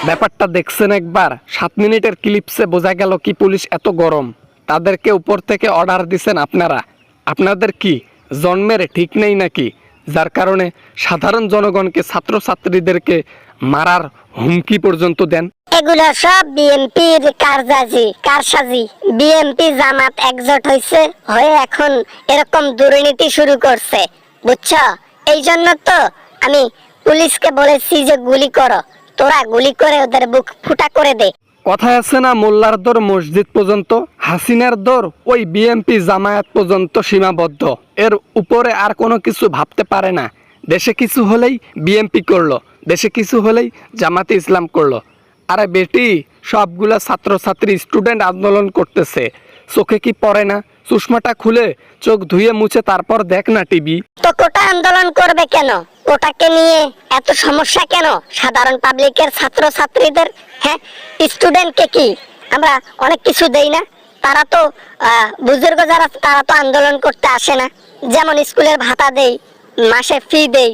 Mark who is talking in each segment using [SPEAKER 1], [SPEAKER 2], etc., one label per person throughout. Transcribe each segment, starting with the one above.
[SPEAKER 1] ব্যাপারটা দেখছেন একবার? 7 মিনিটের ক্লিপসে বোঝা গেল কি পুলিশ এত গরম। তাদেরকে উপর থেকে অর্ডার দিছেন আপনারা। আপনাদের কি জন্মের ঠিক নেই নাকি, যার কারণে সাধারণ জনগণকে, ছাত্রছাত্রীদেরকে মারার হুমকি পর্যন্ত দেন?
[SPEAKER 2] এগুলো সব বিএনপির কারসাজি। বিএনপি জামাত একজোট হয়ে এখন এরকম দুর্নীতি শুরু করছে, বুঝছো? এই জন্য তো আমি পুলিশকে বলেছি যে গুলি করো, তোরা গুলি করে ওদের বুক ফুটা করে দে।
[SPEAKER 1] কথায় আছে না, মোল্লার দর মসজিদ পর্যন্ত, হাসিনার দর ওই বিএনপি জামায়াত পর্যন্ত সীমাবদ্ধ। এর উপরে আর কোনো কিছু ভাবতে পারে না। দেশে কিছু হলেই বিএনপি করলো, দেশে কিছু হলেই জামাতে ইসলাম করলো। আরে বেটি, সবগুলা ছাত্রছাত্রী স্টুডেন্ট আন্দোলন করতেছে, চোখে কি পড়ে না? চশমাটা খুলে চোখ ধুয়ে মুছে তারপর দেখ না টিভি।
[SPEAKER 2] তো কোটা আন্দোলন করবে কেন? কোটাকে নিয়ে এত সমস্যা কেন? সাধারণ পাবলিকের ছাত্রছাত্রীদের, হ্যাঁ, স্টুডেন্টকে কি আমরা অনেক কিছু দেই না? তারা তো বুজুর্গ যারা, তারা তো আন্দোলন করতে আসে না। যেমন স্কুলের ভাতা দেই, মাসে ফি দেই,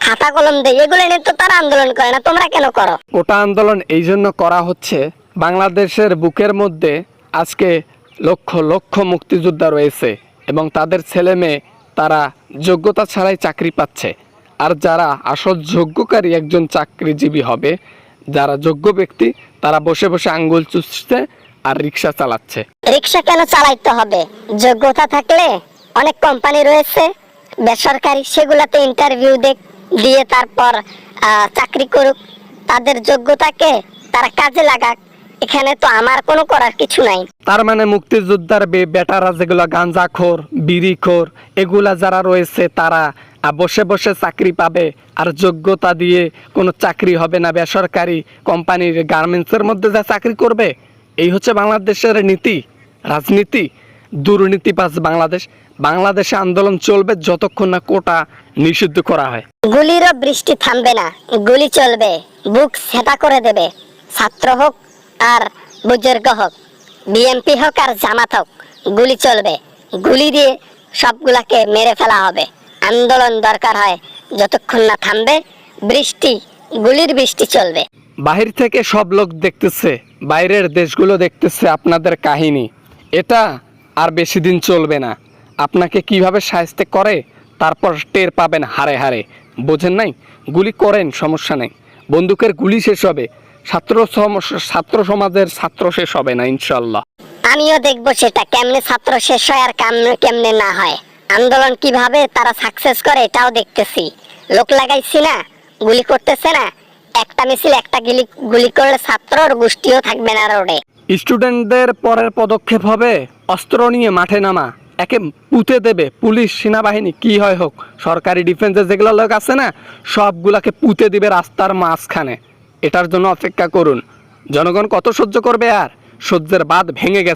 [SPEAKER 2] খাতা কলম দেই, এগুলো নিয়ে তো তারা আন্দোলন করে না। তোমরা কেন করো?
[SPEAKER 1] কোটা আন্দোলন এই জন্য করা হচ্ছে, বাংলাদেশের বুকের মধ্যে আজকে লক্ষ লক্ষ মুক্তিযোদ্ধা রয়েছে এবং তাদের ছেলে মেয়ে তারা যোগ্যতা ছাড়াই চাকরি পাচ্ছে। আর যারা আসল যোগ্যকারী একজন চাকরিজীবী হবে, যারা যোগ্য ব্যক্তি, তারা বসে বসে আঙ্গুল চুষছে আর রিক্সা চালাচ্ছে।
[SPEAKER 2] রিক্সা কেন চালাইতে হবে? যোগ্যতা থাকলে অনেক কোম্পানি রয়েছে বেসরকারি, সেগুলাতে ইন্টারভিউ দিয়ে তারপর চাকরি করুক, তাদের যোগ্যতাকে তারা কাজে লাগাক। এখানে তো আমার কোনো করার কিছু নাই।
[SPEAKER 1] তার মানে মুক্তিযোদ্ধার বেটারা যেগুলো গাঁজাখোর, বিড়িখোর, এগুলা যারা রয়েছে তারা বসে বসে চাকরি পাবে, আর যোগ্যতা দিয়ে কোনো চাকরি হবে না। বেসরকারি কোম্পানির গার্মেন্টসের মধ্যে যা চাকরি করবে। এই হচ্ছে বাংলাদেশের নীতি, রাজনীতি, দুর্নীতিবাজ বাংলাদেশ। বাংলাদেশে আন্দোলন চলবে যতক্ষণ না কোটা নিষিদ্ধ করা হয়।
[SPEAKER 2] গুলিরও বৃষ্টি থামবে না, গুলি চলবে, বুক সেটা করে দেবে। ছাত্র হোক আর বুজুর্গ হোক, বিএনপি হোক আর জামাত হোক, গুলি চলবে। গুলি দিয়ে সবগুলাকে মেরে ফেলা হবে। আন্দোলন দরকার হয়, যতক্ষণ না থামবে গুলির বৃষ্টি চলবে।
[SPEAKER 1] বাহির থেকে সব লোক দেখতেছে, বাইরের দেশগুলো দেখতেছে আপনাদের কাহিনী। এটা আর বেশি দিন চলবে না। আপনাকে কিভাবে শায়েস্তে করে তারপর টের পাবেন হারে হারে। বোঝেন নাই? গুলি করেন, সমস্যা নেই, বন্দুকের গুলি শেষ হবে, ছাত্র সমাজের ছাত্র শেষ হবে না ইনশাল্লাহ।
[SPEAKER 2] আমিও দেখবো সেটা কেমনে ছাত্র শেষ হয় আর কেমনে না হয়। আন্দোলন কিভাবে তারা সাকসেস করে এটাও দেখতেছি। লোক লাগাইছি না, গুলি করতেছে না। একটা মিছিল একটা গুলি করলে ছাত্রর গোষ্ঠীও থাকবে না রোডে।
[SPEAKER 1] স্টুডেন্টদের পরের পদক্ষেপ হবে অস্ত্র নিয়ে মাঠে নামা, একে পুঁতে দেবে পুলিশ, সেনাবাহিনী, কি হয় হোক, সরকারি ডিফেন্সের যেগুলো লোক আছে না, সবগুলাকে পুঁতে দিবে রাস্তার মাঝখানে। এটার জন্য অপেক্ষা করুন। জনগণ কত সহ্য করবে? আর সহ্যের বাঁধ ভেঙে গেছে।